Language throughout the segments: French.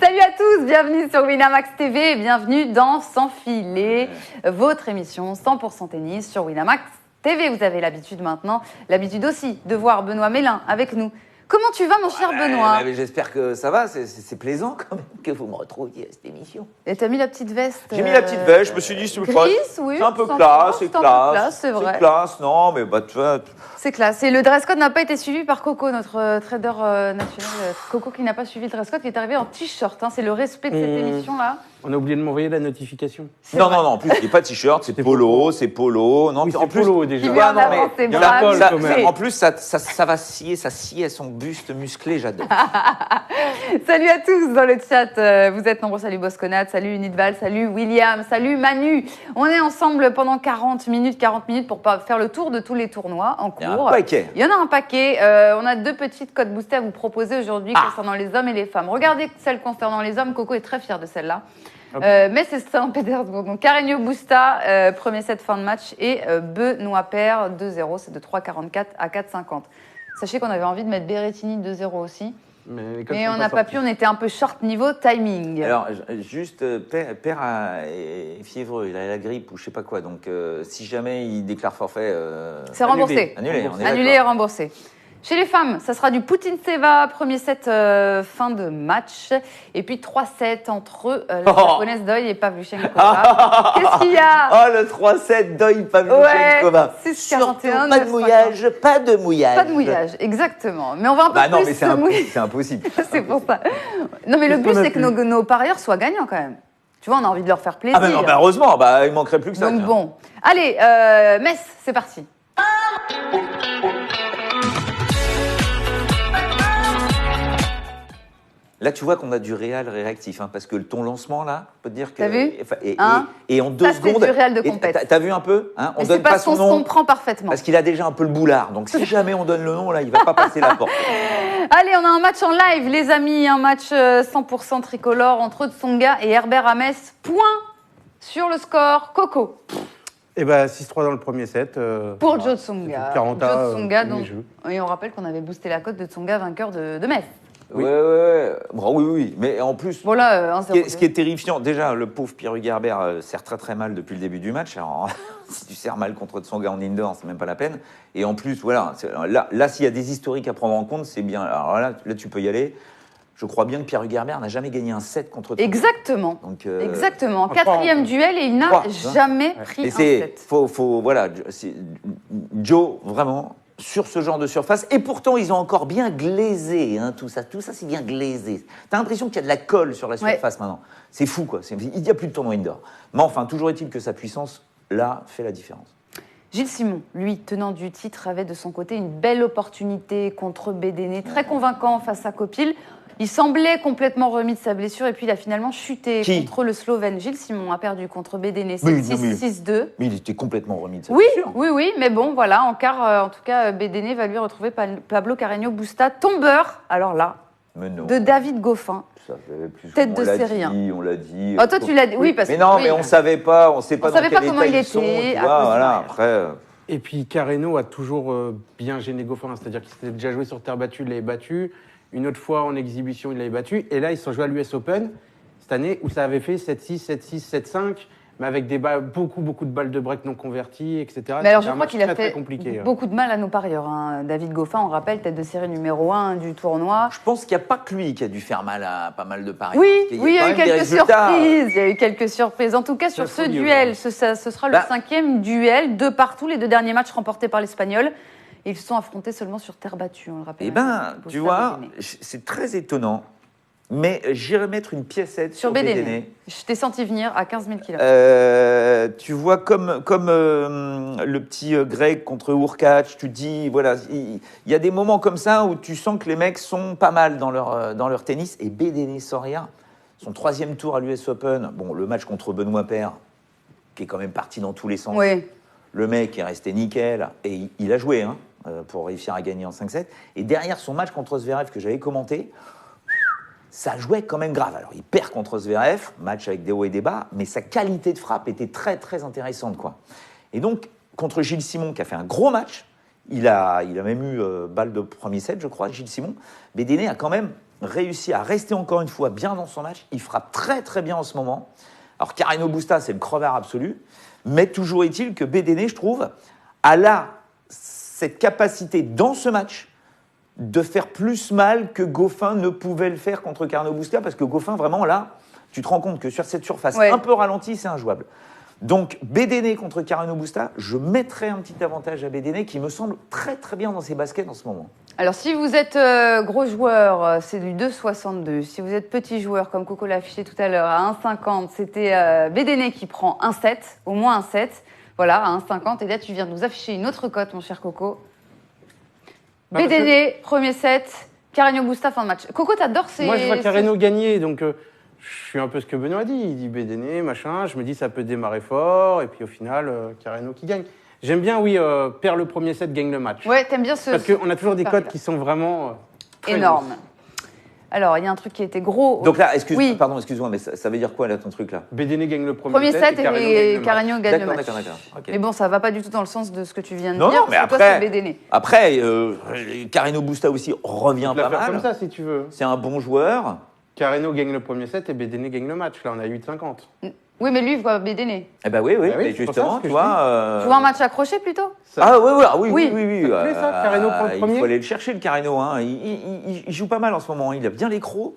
Salut à tous, bienvenue sur Winamax TV et bienvenue dans Sans filet, votre émission 100% tennis sur Winamax TV. Vous avez l'habitude maintenant, l'habitude aussi de voir Benoît Mélin avec nous. Comment tu vas, mon cher Benoît? J'espère que ça va, c'est plaisant quand même que vous me retrouviez à cette émission. Et t'as mis la petite veste? J'ai mis la petite veste, je me suis dit, grise, oui, c'est un peu sympa, classe, c'est un peu classe. c'est vrai. C'est classe, non, mais bah tu vois. C'est classe. Et le dress code n'a pas été suivi par Coco, notre trader national. Coco qui n'a pas suivi le dress code, qui est arrivé en t-shirt. Hein. C'est le respect de cette émission-là. On a oublié de m'envoyer la notification. Non, en plus, il n'est pas t-shirt, c'est polo, c'est polo. Non, oui, en plus, polo déjà. Il met en avant ses bras. En plus, ça va scier, ça scie à son buste musclé, j'adore. Salut à tous dans le chat. Vous êtes nombreux. Salut Bosconat, salut Nidval, salut William, salut Manu. On est ensemble pendant 40 minutes pour faire le tour de tous les tournois en cours. Il y en a un paquet. On a 2 petites codes boosters à vous proposer aujourd'hui concernant les hommes et les femmes. Regardez celle concernant les hommes. Coco est très fier de celle-là. Mais c'est Saint-Pétersbourg. Donc Carreño Busta, premier set fin de match. Et Benoît Paire, 2-0. C'est de 3,44 à 4,50. Sachez qu'on avait envie de mettre Berrettini 2-0 aussi. Mais on n'a pas pu, on était un peu short niveau timing. Alors, juste, Père est fiévreux, il a la grippe ou je sais pas quoi. Donc, si jamais il déclare forfait. C'est remboursé. Annulé et remboursé. Chez les femmes, ça sera du Putin-Seva, premier set fin de match. Et puis 3-7 entre la japonaise Doi et Pavlyuchenkova. Qu'est-ce qu'il y a? Oh, le 3-7 Doi Pavlyuchenkova. 6-41. Pas de mouillage, pas de mouillage. Pas de mouillage, exactement. Mais on va un peu non, plus mais se mouiller. c'est impossible. C'est pour ça. Non, mais le but, c'est que nos parieurs soient gagnants quand même. Tu vois, on a envie de leur faire plaisir. Ah, non, heureusement, il manquerait plus que ça. Donc bon. Allez, Metz, c'est parti. Là, tu vois qu'on a du réel réactif, hein, parce que ton lancement, là, on peut te dire que... T'as vu et en 2 secondes... c'est du réel de compète. T'as vu un peu hein, on donne pas son nom. On comprend parfaitement. Parce qu'il a déjà un peu le boulard. Donc, si jamais on donne le nom, là, il va pas passer la porte. Allez, on a un match en live, les amis. Un match 100% tricolore entre Tsonga et Herbert Hamès. Point sur le score. Coco. Eh ben 6-3 dans le premier set. Pour Joe Tsonga. 40 Joe Tsonga, donc. Et on rappelle qu'on avait boosté la cote de Tsonga, vainqueur de Metz. Oui. Oui. Mais en plus, voilà, ce qui est terrifiant, déjà, le pauvre Pierre Hugerbert sert très très mal depuis le début du match. Alors, si tu sers mal contre Tsonga en indoor, c'est même pas la peine. Et en plus, voilà, là s'il y a des historiques à prendre en compte, c'est bien. Alors là, tu peux y aller. Je crois bien que Pierre Hugerbert n'a jamais gagné un set contre Tsonga. Exactement. Donc, exactement. 4e duel et il n'a jamais pris un set. Voilà, Joe, vraiment... sur ce genre de surface, et pourtant ils ont encore bien glaisé, hein, tout ça c'est bien glaisé. T'as l'impression qu'il y a de la colle sur la surface maintenant. C'est fou quoi, il n'y a plus de tournoi indoor. Mais enfin, toujours est-il que sa puissance, là, fait la différence. Gilles Simon, lui, tenant du titre, avait de son côté une belle opportunité contre Bédéné, très convaincant face à Copil. Il semblait complètement remis de sa blessure et puis il a finalement chuté contre le Slovène. Gilles Simon a perdu contre Bédéné 7-6, 6-2. Mais il était complètement remis de sa blessure. Oui, mais bon, voilà, en quart, en tout cas, Bédéné va lui retrouver Pablo Carreño Busta, tombeur, alors là, de David Goffin. Tête de série. On l'a dit. Oh, toi, tu l'as dit, oui, parce que. Mais non, mais on ne savait pas, on ne sait pas dans quel état comment il ils sont, était. Voilà, après. Et puis Carreño a toujours bien gêné Goffin, c'est-à-dire qu'il s'était déjà joué sur terre battue, il l'avait battu. Une autre fois en exhibition, il l'avait battu. Et là, ils se sont joués à l'US Open cette année où ça avait fait 7-6, 7-6, 7-5, mais avec beaucoup de balles de break non converties, etc. Mais alors, je crois qu'il a fait compliqué, beaucoup de mal à nos parieurs. Hein. David Goffin, on rappelle, tête de série numéro 1 du tournoi. Je pense qu'il n'y a pas que lui qui a dû faire mal à pas mal de paris. Oui, il y a eu quelques surprises. Il y a eu quelques surprises. En tout cas, sur ce duel, ce sera le 5e duel, de partout, les 2 derniers matchs remportés par l'Espagnol. Ils se sont affrontés seulement sur terre battue, on le rappelle. Eh bien, tu vois, c'est très étonnant, mais j'irai mettre une piécette sur Bédéné. Je t'ai senti venir à 15 000 km. Tu vois, comme le petit Greg contre Hurkacz, tu te dis, voilà, il y a des moments comme ça où tu sens que les mecs sont pas mal dans leur tennis. Et Bédéné Soria, son 3e tour à l'US Open, bon, le match contre Benoît Paire, qui est quand même parti dans tous les sens. Oui. Le mec est resté nickel, et il a joué, hein, pour réussir à gagner en 5-7. Et derrière son match contre Zverev que j'avais commenté, ça jouait quand même grave. Alors, il perd contre Zverev, match avec des hauts et des bas, mais sa qualité de frappe était très, très intéressante, quoi. Et donc, contre Gilles Simon, qui a fait un gros match, il a même eu balle de premier set, je crois, Gilles Simon. Bédéné a quand même réussi à rester encore une fois bien dans son match. Il frappe très très bien en ce moment. Alors Carreno Busta, c'est le crevard absolu. Mais toujours est-il que Bédéné, je trouve, a là cette capacité dans ce match de faire plus mal que Goffin ne pouvait le faire contre Carreno Busta, parce que Goffin, vraiment, là, tu te rends compte que sur cette surface un peu ralentie, c'est injouable. Donc, Bédéné contre Carreno Busta, je mettrais un petit avantage à Bédéné qui me semble très très bien dans ses baskets en ce moment. Alors, si vous êtes gros joueur, c'est du 2,62. Si vous êtes petit joueur, comme Coco l'a affiché tout à l'heure, à 1,50, c'était Bédéné qui prend 1,7, au moins 1,7. Voilà, à 1,50. Et là, tu viens de nous afficher une autre cote, mon cher Coco. Bédéné, premier set, Carreno Busta, fin de match. Coco, t'adores ces... Moi, je vois Carreno gagner, donc je suis un peu ce que Benoît dit. Il dit Bédéné, machin. Je me dis ça peut démarrer fort, et puis au final, Carreno qui gagne. J'aime bien, oui, perd le premier set, gagne le match. Ouais, t'aimes bien ce... Parce qu'on a toujours des cotes qui sont vraiment... très énormes. grosses. Alors, il y a un truc qui était gros. Donc là, excuse-moi, mais ça veut dire quoi là ton truc là? Bédéné gagne le premier Premier set set et Carreno gagne le match. D'accord. Okay. Mais bon, ça va pas du tout dans le sens de ce que tu viens de Non, dire. non, mais parce que toi, c'est Bédéné. après, Carreno Busta aussi revient Tu peux pas la faire mal. comme ça, si tu veux. C'est un bon joueur. Carreno gagne le premier set et Bédéné gagne le match. Là, on a 8,50. Oui, mais lui, il voit Bédéné. Eh ben oui, oui, mais c'est pour ça, justement, ce que tu je vois. Tu vois un match accroché plutôt? Ah oui. Oui. Ça te plaît, ça, Carreno prend le premier? Il faut aller le chercher, le Carreno. Hein. Il joue pas mal en ce moment. Il a bien les crocs.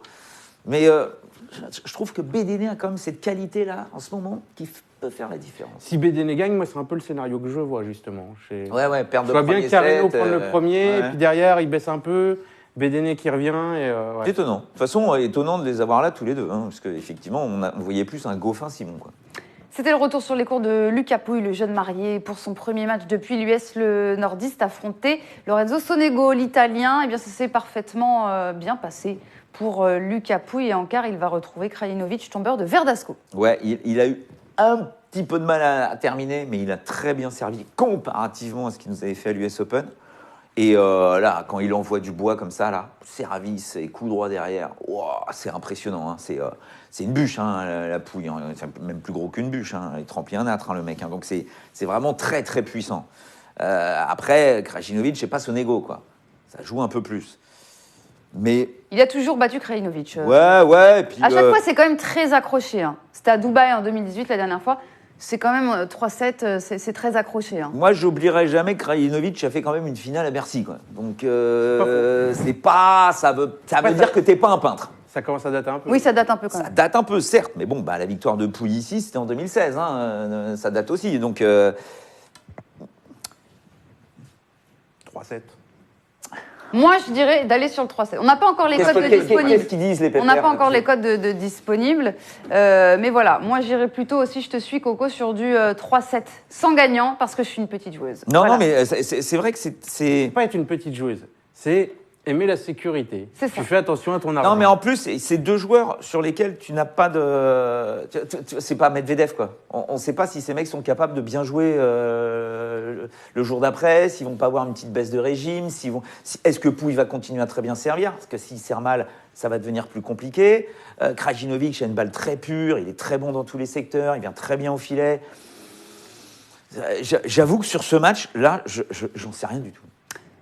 Mais je trouve que Bédéné a quand même cette qualité-là, en ce moment, qui peut faire la différence. Si Bédéné gagne, moi, c'est un peu le scénario que je vois, justement. Ouais, perdre Je le vois bien premier Carreno set, prendre le premier, ouais. et puis derrière, il baisse un peu. Bédéné qui revient. Et, ouais. C'est étonnant. De toute façon, étonnant de les avoir là tous les deux. Hein, parce qu'effectivement, on voyait plus un Goffin-Simon. C'était le retour sur les cours de Lucas Pouille, le jeune marié, pour son premier match depuis l'US. Le nordiste affrontait Lorenzo Sonego, l'Italien. Eh bien, ça s'est parfaitement bien passé pour Lucas Pouille. Et en quart, il va retrouver Krajinovic, tombeur de Verdasco. Ouais, il a eu un petit peu de mal à terminer, mais il a très bien servi comparativement à ce qu'il nous avait fait à l'US Open. Et là, quand il envoie du bois comme ça, là, service et coup droit derrière, wow, c'est impressionnant. Hein. C'est une bûche, hein, la Pouille. Hein. C'est même plus gros qu'une bûche. Hein. Il est rempli un âtre, hein, le mec. Hein. Donc c'est vraiment très, très puissant. Après, Krajinovic, c'est pas Sonego, quoi. Ça joue un peu plus. Mais... Il a toujours battu Krajinovic. Ouais. Et puis, à chaque fois, c'est quand même très accroché. Hein. C'était à Dubaï en 2018, la dernière fois. C'est quand même 3-7, c'est très accroché. Hein. Moi, j'oublierai jamais que Krajinovic a fait quand même une finale à Bercy, quoi. Donc, c'est pas... Ça veut dire que t'es pas un peintre. Ça commence à dater un peu. Oui, ça date un peu quand Ça même. date un peu, certes, mais bon, la victoire de Pouille ici, c'était en 2016. Hein, ça date aussi, donc... 3-7. Moi, je dirais d'aller sur le 3-7. On n'a pas encore les codes de disponibles. Qu'est-ce qu'ils disent, les pépères? On n'a pas encore les codes de disponibles. Mais voilà, moi, j'irais plutôt aussi, je te suis, Coco, sur du 3-7 sans gagnant, parce que je suis une petite joueuse. Non, Voilà. non, mais c'est vrai que c'est... Pas être une petite joueuse, c'est aimer la sécurité. C'est ça. Tu fais attention à ton argent. Non, mais en plus, c'est deux joueurs sur lesquels tu n'as pas de... C'est pas Medvedev, quoi. On ne sait pas si ces mecs sont capables de bien jouer le jour d'après, s'ils vont pas avoir une petite baisse de régime, est-ce que Pouille va continuer à très bien servir? Parce que s'il sert mal, ça va devenir plus compliqué. Krajinovic a une balle très pure, il est très bon dans tous les secteurs, il vient très bien au filet. J'avoue que sur ce match, là, j'en sais rien du tout.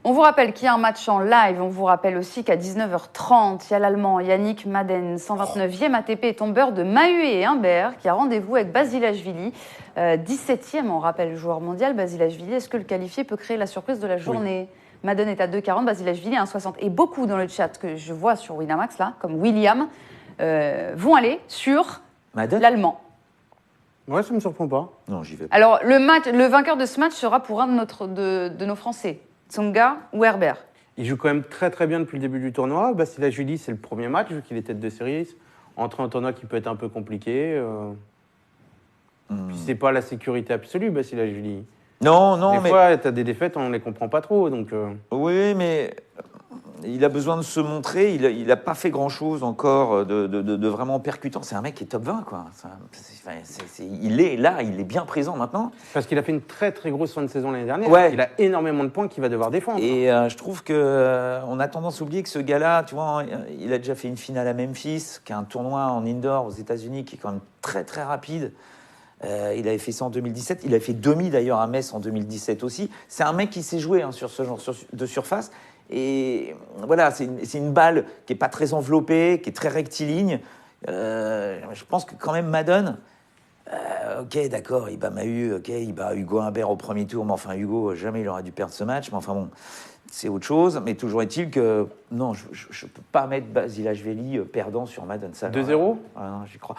On vous rappelle qu'il y a un match en live. On vous rappelle aussi qu'à 19h30, il y a l'Allemand Yannick Madden, 129e ATP et tombeur de Mahut et Humbert, qui a rendez-vous avec Basilashvili, 17e, on rappelle, joueur mondial. Basilashvili, est-ce que le qualifié peut créer la surprise de la journée? Madden est à 2,40, Basilashvili à 1,60. Et beaucoup dans le chat que je vois sur Winamax, là, comme William, vont aller sur l'Allemand. Ouais, ça me surprend pas. Non, j'y vais pas. Alors, le vainqueur de ce match sera pour un de nos Français. Tsonga ou Herbert. Il joue quand même très très bien depuis le début du tournoi. Basilashvili, c'est le premier match, vu qu'il est tête de série. Entrer en tournoi qui peut être un peu compliqué. Puis c'est pas la sécurité absolue, Basilashvili. Non, Des fois, tu as des défaites, on les comprend pas trop. Donc, Oui, mais il a besoin de se montrer. Il n'a pas fait grand-chose encore de vraiment percutant. C'est un mec qui est top 20, quoi. Il est là, il est bien présent maintenant. Parce qu'il a fait une très très grosse fin de saison l'année dernière. Ouais. Il a énormément de points qu'il va devoir défendre. Et je trouve qu'on a tendance à oublier que ce gars-là, tu vois, il a déjà fait une finale à Memphis, qui est un tournoi en indoor aux États-Unis qui est quand même très très rapide. Il avait fait ça en 2017. Il a fait demi d'ailleurs à Metz en 2017 aussi. C'est un mec qui sait jouer sur ce genre de surface. Et voilà, c'est une balle qui n'est pas très enveloppée, qui est très rectiligne. Je pense que quand même Madden, ok, d'accord, il bat Mahut, ok, il bat Hugo Humbert au premier tour, mais enfin Hugo, jamais il aurait dû perdre ce match, mais enfin bon, c'est autre chose. Mais toujours est-il que, non, je ne peux pas mettre Basilashvili perdant sur Madden. 2-0 Non, j'y crois.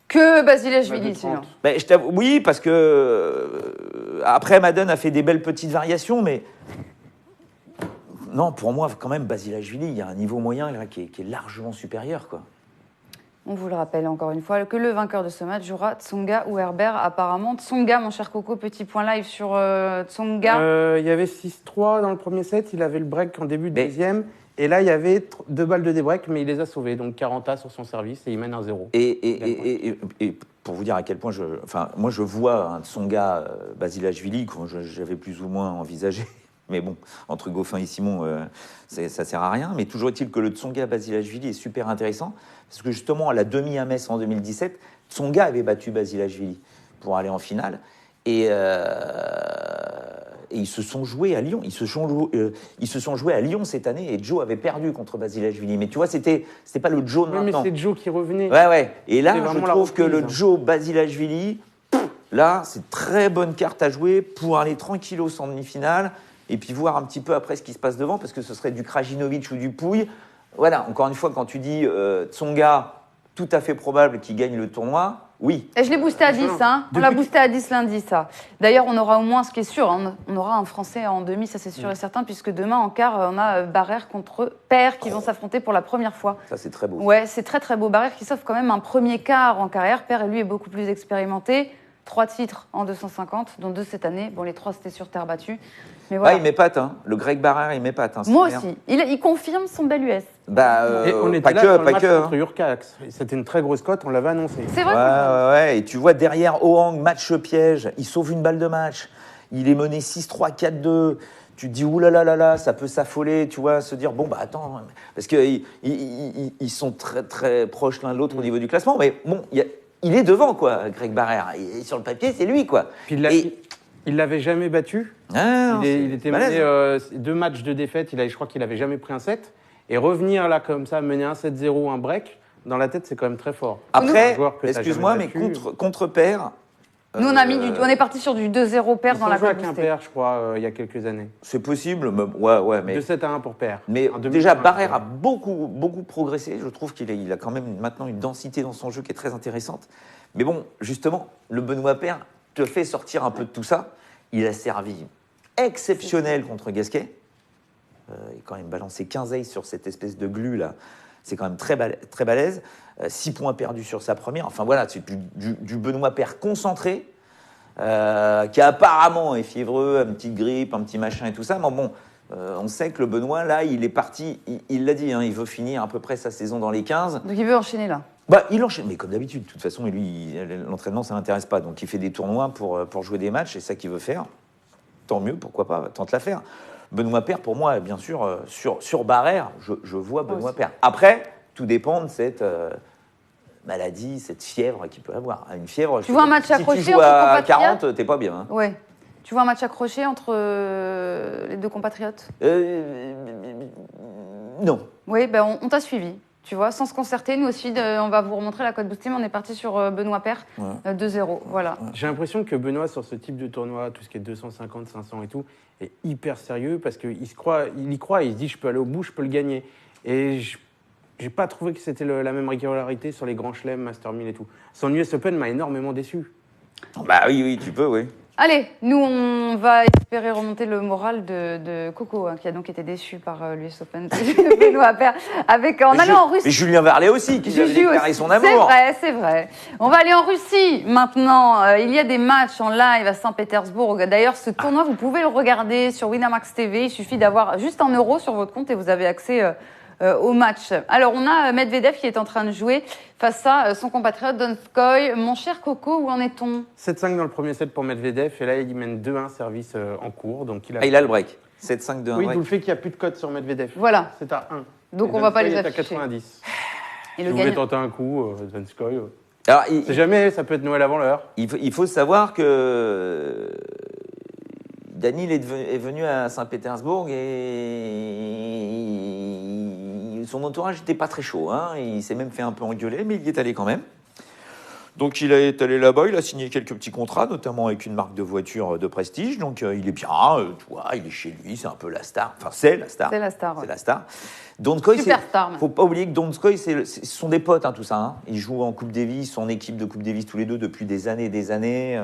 Que Basilashvili, sinon. Ben, oui, parce que après Madden a fait des belles petites variations, mais non, pour moi, quand même, Basilashvili, il y a un niveau moyen là, qui est largement supérieur, quoi. On vous le rappelle encore une fois que le vainqueur de ce match jouera Tsonga ou Herbert. Apparemment, Tsonga, mon cher Coco, petit point live sur Tsonga. Il y avait 6-3 dans le premier set, il avait le break en début de deuxième. Et là, il y avait 2 balles de débreak, mais il les a sauvées. Donc 40 sur son service et il mène 1-0. Et pour vous dire à quel point moi je vois un Tsonga Basilashvili que j'avais plus ou moins envisagé. Mais bon, entre Goffin et Simon, ça sert à rien. Mais toujours est-il que le Tsonga Basilashvili est super intéressant. Parce que justement, à la demi à Metz en 2017, Tsonga avait battu Basilashvili pour aller en finale. Et ils se sont joués à Lyon. Ils se sont joués à Lyon cette année. Et Joe avait perdu contre Basilashvili. Mais tu vois, c'était pas le Joe de maintenant. Mais c'est Joe qui revenait. Ouais. Et là, je trouve que le hein. Joe Basilashvili, là, c'est très bonne carte à jouer pour aller tranquillos en demi-finale. Et puis voir un petit peu après ce qui se passe devant, parce que ce serait du Krajinovic ou du Pouille. Voilà, encore une fois, quand tu dis Tsonga, tout à fait probable qu'il gagne le tournoi, oui. Et je l'ai boosté à 10, hein. On l'a boosté à 10 lundi, ça. D'ailleurs, on aura au moins, ce qui est sûr, hein, on aura un Français en demi, ça c'est sûr et certain, puisque demain, en quart, on a Barrère contre Paire qui vont s'affronter pour la première fois. Ça, c'est très beau. Ouais, c'est très très beau. Barrère qui s'offre quand même un premier quart en carrière. Paire, lui, est beaucoup plus expérimenté. 3 titres en 250, dont 2 cette année. Bon, les 3, c'était sur terre battue. Mais voilà. Il m'épate, hein. Le Greg Barrère, il m'épate. Hein, moi aussi. Il confirme son bel US. Et on était pas là que, sur le pas match que. contre Urcax. C'était une très grosse cote, on l'avait annoncé. C'est vrai. Ouais. Et tu vois, derrière Ohang, match piège, il sauve une balle de match. Il est mené 6-3, 4-2. Tu te dis, oulala, ça peut s'affoler, tu vois, se dire, bon, bah attends. Parce qu'ils sont très, très proches l'un de l'autre au niveau du classement. Mais bon, il est devant, quoi, Greg Barrère. Et sur le papier, c'est lui, quoi. Puis il l'avait jamais battu. Il était mené 2 matchs de défaite. Je crois qu'il avait jamais pris un set. Et revenir là comme ça, mener un 7-0, un break, dans la tête, c'est quand même très fort. Après, excuse-moi, mais contre Paire. Nous, on est parti sur du 2-0 Paire dans la Ils ont joué avec un Paire, je crois, il y a quelques années. C'est possible, mais ouais, mais 2-7-1 pour Paire. Mais déjà, Barrère a beaucoup progressé. Je trouve qu'il a quand même maintenant une densité dans son jeu qui est très intéressante. Mais bon, justement, le Benoît Paire te fait sortir un peu de tout ça. Il a servi exceptionnel contre Gasquet. Il a quand même balancé 15 aces sur cette espèce de glu là. C'est quand même très balèze. 6 points perdus sur sa première. Enfin voilà, c'est du Benoît Paire concentré, qui apparemment est fiévreux, une petite grippe, un petit machin et tout ça. Mais bon, on sait que le Benoît, là, il est parti, il l'a dit, hein, il veut finir à peu près sa saison dans les 15. Donc il veut enchaîner là. Il enchaîne, mais comme d'habitude, de toute façon, lui, l'entraînement, ça ne l'intéresse pas. Donc il fait des tournois pour jouer des matchs, c'est ça qu'il veut faire. Tant mieux, pourquoi pas, tente la faire. Benoît Paire, pour moi, bien sûr, sur Barrère, je vois Benoît Paire. Après, tout dépend de cette maladie, cette fièvre qu'il peut avoir. Une fièvre, tu vois un match accroché si tu joues à 40, t'es pas bien. Hein. Ouais. Tu vois un match accroché entre les deux compatriotes Non. Oui, on t'a suivi. Tu vois, sans se concerter, nous aussi, on va vous remontrer la cote boostée, mais on est parti sur Benoît Paire, 2-0. Voilà. J'ai l'impression que Benoît, sur ce type de tournoi, tout ce qui est 250, 500 et tout, est hyper sérieux parce qu'il y croit, il se dit je peux aller au bout, je peux le gagner. Et j'ai pas trouvé que c'était la même régularité sur les grands chelems, Master 1000 et tout. Son US Open m'a énormément déçu. Bah oui, tu peux, oui. Allez, nous, on va espérer remonter le moral de Coco, hein, qui a donc été déçu par l'US Open de Benoît Paire, en allant en Russie. Mais Julien Varlet aussi, qui avait déclaré son amour. C'est vrai. On va aller en Russie maintenant. Il y a des matchs en live à Saint-Pétersbourg. D'ailleurs, ce tournoi, vous pouvez le regarder sur Winamax TV. Il suffit d'avoir juste 1 euro sur votre compte et vous avez accès au match. Alors, on a Medvedev qui est en train de jouer face à son compatriote Donskoy. Mon cher Coco, où en est-on ? 7-5 dans le premier set pour Medvedev et là, il mène 2-1 service en cours. Donc il a le break. 7-5, 2-1 oui, break. d'où le fait qu'il n'y a plus de cote sur Medvedev. Voilà. C'est à 1. Donc, on ne va pas les afficher. C'est à 90. Et si vous voulez tenter un coup, Donskoy. Alors, c'est jamais, ça peut être Noël avant l'heure. Il faut savoir que Daniil est venu à Saint-Pétersbourg et son entourage n'était pas très chaud. Hein. Il s'est même fait un peu engueuler, mais il y est allé quand même. Donc il est allé là-bas, il a signé quelques petits contrats, notamment avec une marque de voiture de prestige. Donc il est bien, tu vois, il est chez lui, c'est un peu la star. Enfin, c'est la star. C'est la star. C'est Ouais. la star. Donskoy, Superstar, même. faut pas oublier que Donskoy, ce sont des potes, hein, tout ça. Hein. Ils jouent en Coupe Davis, en équipe de Coupe Davis tous les deux depuis des années et des années.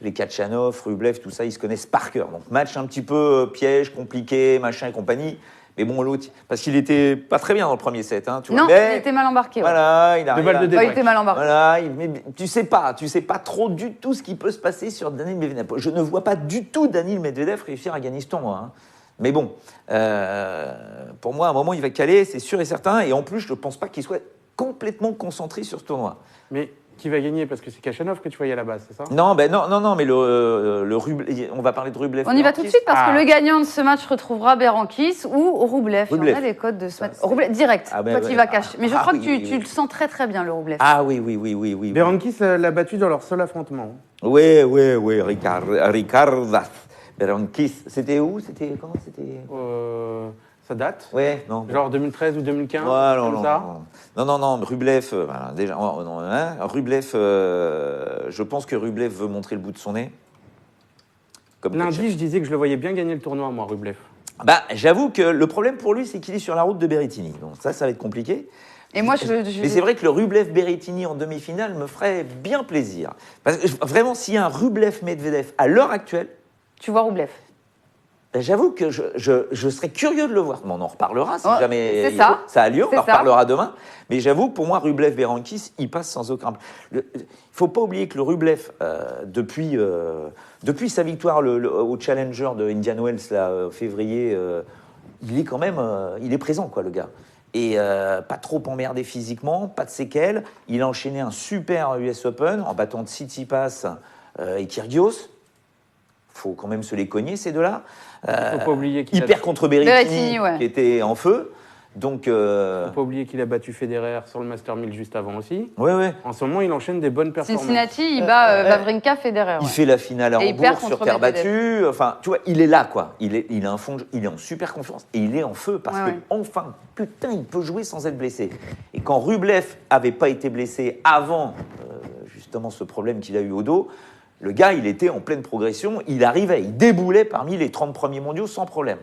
Les Kachanov, Rublev, tout ça, ils se connaissent par cœur. Donc match un petit peu piège, compliqué, machin et compagnie. Mais bon, l'autre, parce qu'il était pas très bien dans le premier set. Hein, tu vois. Non, Mais, il était mal embarqué. Ouais. Voilà, il a. Deux balles de Ouais, il débreak. était mal embarqué. Voilà, mais tu sais pas trop du tout ce qui peut se passer sur Daniil Medvedev. Je ne vois pas du tout Daniil Medvedev réussir à gagner ce tournoi. Hein. Mais bon, pour moi, à un moment, il va caler, c'est sûr et certain. Et en plus, je ne pense pas qu'il soit complètement concentré sur ce tournoi. Mais qui va gagner? Parce que c'est Kachanov que tu voyais à la base, c'est ça? Non, mais le Rublev, on va parler de Rublev. On y va tout de suite parce Ah. que le gagnant de ce match retrouvera Berankis ou Rublev. Rublev. On a les codes de ce match. c'est- Rublev, direct. Ah ben Toi, ouais. tu vas cacher. Mais je crois oui, que tu, oui, tu oui. le sens très très bien, le Rublev. Ah oui. Berankis l'a battu dans leur seul affrontement. Oui, Ricardas. Berankis, c'était où? Comment c'était? Ça date? Ouais, non. Genre 2013 ou 2015? Ouais, comme ça? non, Rublev, voilà, déjà, Rublev, je pense que Rublev veut montrer le bout de son nez. Comme Lundi, je disais que je le voyais bien gagner le tournoi, moi, Rublev. Bah, j'avoue que le problème pour lui, c'est qu'il est sur la route de Berrettini. Donc ça va être compliqué. Et moi, Mais c'est vrai que le Rublev-Berrettini en demi-finale me ferait bien plaisir. Parce que vraiment, s'il y a un Rublev-Medvedev à l'heure actuelle, tu vois Rublev. j'avoue que je serais curieux de le voir. Mais on en reparlera si Oh, jamais c'est ça. a lieu. On C'est en ça. reparlera demain. Mais j'avoue que pour moi, Rublev-Berankis, il passe sans aucun. Il ne faut pas oublier que le Rublev, depuis sa victoire au Challenger de Indian Wells, là, février, il est quand même il est présent, quoi, le gars. Et pas trop emmerdé physiquement, pas de séquelles. Il a enchaîné un super US Open en battant Tsitsipas et Kyrgios. Faut quand même se les cogner, ces deux-là. Faut pas oublier qu'il Hyper contre Berrettini, Berrettini, ouais. qui était en feu. Donc, Faut pas oublier qu'il a battu Federer sur le Master 1000 juste avant aussi. ouais. En ce moment, il enchaîne des bonnes performances. Cincinnati, il bat Wawrinka, Federer. Il Ouais. fait la finale à Et il perd Hambourg contre sur terre Medvedev. battue. Enfin, tu vois, il est là, quoi. Il est en super confiance. Et il est en feu parce Ouais, que, ouais. enfin, putain, il peut jouer sans être blessé. Et quand Rublev avait pas été blessé avant, justement, ce problème qu'il a eu au dos, le gars, il était en pleine progression. Il arrivait, il déboulait parmi les 30 premiers mondiaux sans problème.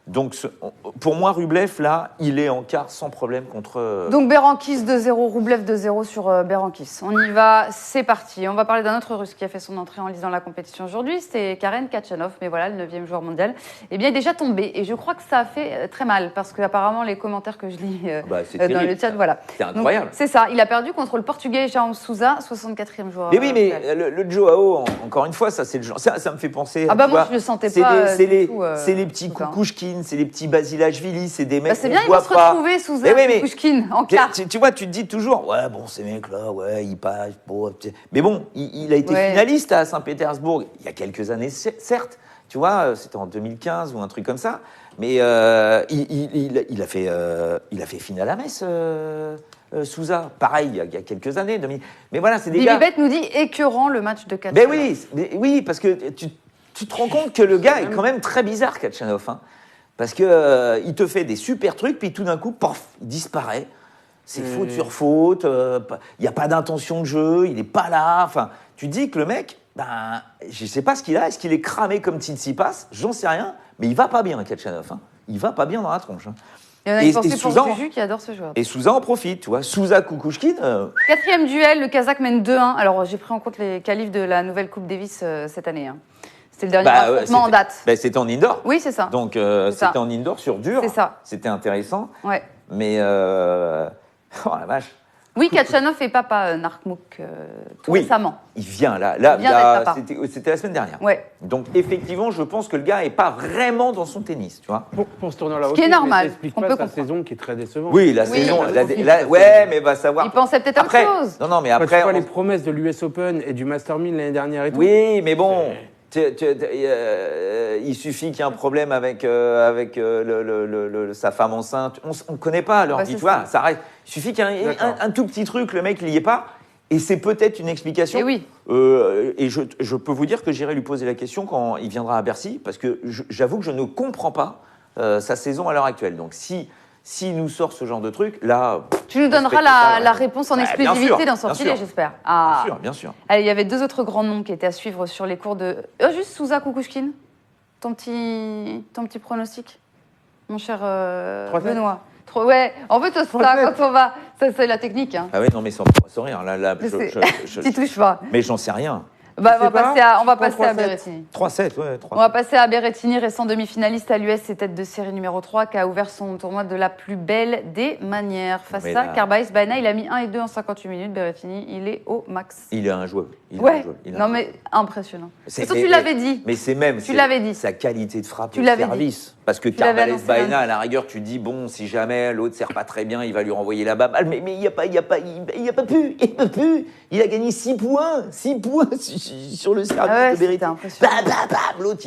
Donc, pour moi, Rublev, là, il est en quart sans problème contre... Donc Berankis 2-0, Rublev 2-0 sur Berankis. On y va, c'est parti. On va parler d'un autre Russe qui a fait son entrée en lice dans la compétition aujourd'hui, c'était Karen Khachanov, mais voilà, le 9e joueur mondial. Eh bien, il est déjà tombé et je crois que ça a fait très mal parce qu'apparemment les commentaires que je lis c'est dans terrible, le chat, ça. voilà. C'est incroyable. Donc, c'est ça, il a perdu contre le Portugais João Sousa, 64e joueur. Mais oui, mais mondial. le Joao, encore une fois, ça c'est le genre, ça me fait penser. Ah bah tu moi, vois, je le sentais c'est pas les, du tout, c'est les petits Sousa. Kukushkin, c'est les petits Basilashvili, c'est des mecs. Bah, c'est qu'on bien, il voit va se pas. retrouver Sousa, Mais oui, mais- Kukushkin en quart. Tu vois, tu te dis toujours, ouais, bon, ces mecs-là, ouais, ils passent. Bon, mais bon, il a été Ouais. finaliste à Saint-Pétersbourg il y a quelques années, certes. Tu vois, c'était en 2015 ou un truc comme ça. Mais il a fait finale à Metz, Sousa. Pareil, il y a quelques années. Mais voilà, c'est des gars. Bibibet nous dit écœurant le match de Khachanov. Mais oui, parce que tu te rends compte que le gars est quand même très bizarre, Khachanov. Hein, parce que il te fait des super trucs, puis tout d'un coup, pof, il disparaît. C'est faute sur faute. Il n'y a pas d'intention de jeu. Il n'est pas là. Enfin, tu dis que le mec, ben, je ne sais pas ce qu'il a. Est-ce qu'il est cramé comme Tsitsipas? J'en sais rien. Mais il va pas bien, Khachanov. Hein. Il va pas bien dans la tronche. Hein. Il y en a Et- une pensée et pour Sousa, Juju qui adore ce joueur. Et Sousa en profite, tu vois. Sousa Kukushkin. 4e duel, le Kazakh mène 2-1. Alors, j'ai pris en compte les qualifs de la nouvelle Coupe Davis cette année. Hein. C'était le dernier affrontement en date. C'était en indoor. Oui, c'est ça. Donc, ça. c'était en indoor sur dur. C'est ça. C'était intéressant. Ouais. Mais, oh la vache. Oui, Khachanov et papa Narkmouk tout Oui. récemment. Il vient là. Il vient d'être papa. C'était la semaine dernière. Ouais. Donc, effectivement, je pense que le gars n'est pas vraiment dans son tennis, tu vois. Pour ce tournoi-là, Ce qui est ok, normal, mais ça explique on pas peut sa comprendre. saison qui est très décevante. Oui, la Oui, saison. il Ouais, mais va savoir. Il pensait peut-être à autre Après, chose. non, mais Après, après. tu vois on- les promesses de l'US Open et du Master 1000 l'année dernière et tout. Oui, mais bon. Il suffit qu'il y ait un problème avec sa femme enceinte. On ne connaît pas leur Ouais, vie, c'est tu vois. ça. Ça reste. Il suffit qu'il y ait D'accord. un tout petit truc, le mec, il n'y est pas. Et c'est peut-être une explication. Et oui. Et je peux vous dire que j'irai lui poser la question quand il viendra à Bercy, parce que j'avoue que je ne comprends pas sa saison à l'heure actuelle. Donc s'il nous sort ce genre de truc, là... Tu nous donneras la réponse en bien exclusivité sûr, dans bien Sortilège, sûr. j'espère. Ah. Bien sûr. Allez, il y avait 2 autres grands noms qui étaient à suivre sur les cours de... juste Souza Kukushkin, ton petit pronostic, mon cher 3-7. Benoît. Ouais, en fait, ça, 3-7. quand on va... Ça, c'est la technique. Hein. Ah oui, non, mais sans rire. Là, Tu touches pas. mais j'en sais rien. Bah, Je sais pas. on va Je prends passer à 3-7. Berrettini. 3-7, ouais. 3-7. On va passer à Berrettini, récent demi-finaliste à l'US et tête de série numéro 3, qui a ouvert son tournoi de la plus belle des manières. Face Mais à là- Carbaez Baena, il a mis 1 et 2 en 58 minutes. Berrettini, il est au max. Il est injouable. Ouais, non mais impressionnant. C'est- De toute façon, mais- tu l'avais dit. Mais c'est même Tu l'avais dit. sa qualité de frappe Tu au l'avais service. Parce que Tu l'avais Carvalho annoncé Baena, lundi. à la rigueur, tu dis, bon, si jamais l'autre ne sert pas très bien, il va lui renvoyer la balle. Mais il n'a pas pu. Il a gagné 6 points. 6 points sur le service Ah ouais, de c'était Berrettini. impressionnant. L'autre,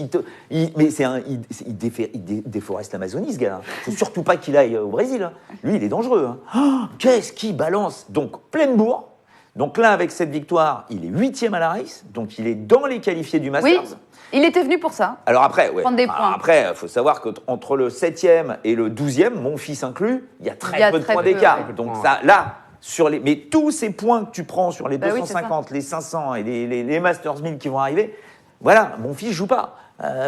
il déforeste l'Amazonie, ce gars. Il ne faut surtout pas qu'il aille au Brésil. Hein. Lui, il est dangereux. Hein. Oh, qu'est-ce qu'il balance. Donc, pleine bourre. Donc là, avec cette victoire, il est 8e à la race. Donc, il est dans les qualifiés du Masters. Oui, il était venu pour ça. Alors après, Prendre des points. Après, il faut savoir qu'entre le 7e et le 12e, mon fils inclus, il y a très peu de très points peu, d'écart. ouais. Donc ça, là, mais tous ces points que tu prends sur les Bah oui, 250, les 500 et les Masters 1000 qui vont arriver, voilà, mon fils joue pas.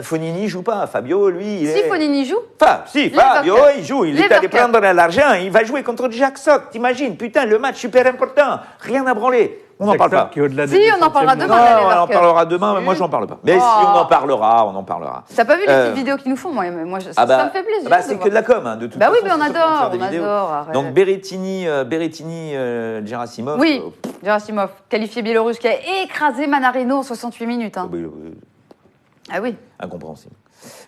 Fonini joue pas. Fabio, lui, il Si est... Fonini joue, Fabio, il joue. Il est allé Lever Cup. prendre l'argent. Il va jouer contre Jack Sock. T'imagines? Putain, le match super important. Rien à branler. On n'en parle pas. Qui est au-delà Si, des on en parlera 200e demain. Non, Lever on en Cup. parlera demain, mais moi, j'en parle pas. Mais si on en parlera, on en parlera. t'as pas vu les Euh, petites vidéos qu'ils nous font? Moi, ça Ah bah, me fait plaisir. bah, de c'est voir que de la ça. com, hein, de toute Bah oui, façon. mais on c'est sûr qu'on va adore, faire des vidéos. arrête. Donc Berrettini, Gerasimov. Oui, Gerasimov, qualifié biélorusse, qui a écrasé Manarino en 68 minutes. Hein. Oui, Ah oui. incompréhensible.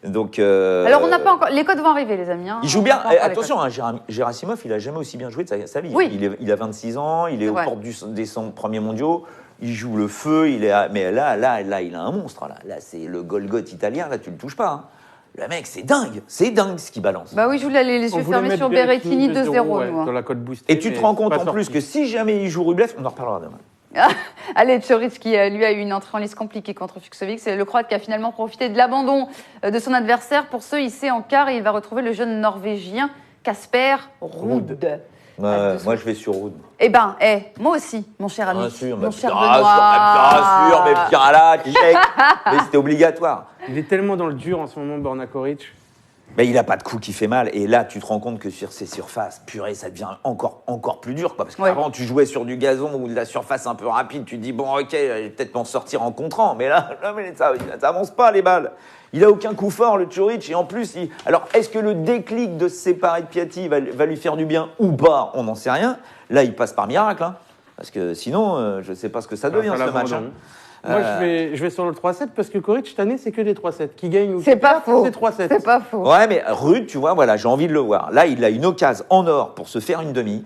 Donc, Alors, on n'a pas encore... Les codes vont arriver, les amis. Hein. il joue On bien. n'a pas encore les Attention, hein, Gerasimov, il a jamais aussi bien joué de sa vie. Oui. Il a 26 ans, il est C'est aux vrai. portes des 100 premiers mondiaux. Il joue le feu, mais là, il a un monstre. Là, c'est le Golgoth italien. Là, tu le touches pas. Hein. Le mec, c'est dingue ce qu'il balance. Bah oui, je voulais aller les On yeux voulait fermés mettre sur Berrettini 2-0. ouais, nous, hein. dans la cote boostée. Et tu te mais rends compte pas en plus sorti. que si jamais il joue Rublev, on en reparlera demain. Allez, Choric qui lui a eu une entrée en lice compliquée contre Fuxovic. C'est le Croate qui a finalement profité de l'abandon de son adversaire pour se hisser en quart et il va retrouver le jeune Norvégien Casper Ruud. Ouais, moi, je vais sur Ruud. Eh ben, moi aussi, mon cher ami, Bien sûr, mon cher bien sûr, mais Pirala, check. Mais c'était obligatoire. Il est tellement dans le dur en ce moment, Borna Koric. Mais il n'a pas de coup qui fait mal. Et là, tu te rends compte que sur ces surfaces, purée, ça devient encore plus dur. Quoi. Parce qu'avant, tu jouais sur du gazon ou de la surface un peu rapide. Tu te dis, bon, ok, je vais peut-être m'en sortir en contrant. Mais là ça avance pas, les balles. Il n'a aucun coup fort, le Choric. Et en plus, alors, est-ce que le déclic de se séparer de Piatti va lui faire du bien ou pas? On n'en sait rien. Là, il passe par miracle. Hein. Parce que sinon, je ne sais pas ce que ça devient, ce match. Hein. Moi, je vais sur le 3-7 parce que Koric, cette année, c'est que des 3-7. Qui gagne ou qui C'est pas perd, faux. c'est 3-7. C'est pas faux. Ouais, mais Ruud, tu vois, voilà, j'ai envie de le voir. Là, il a une occasion en or pour se faire une demi.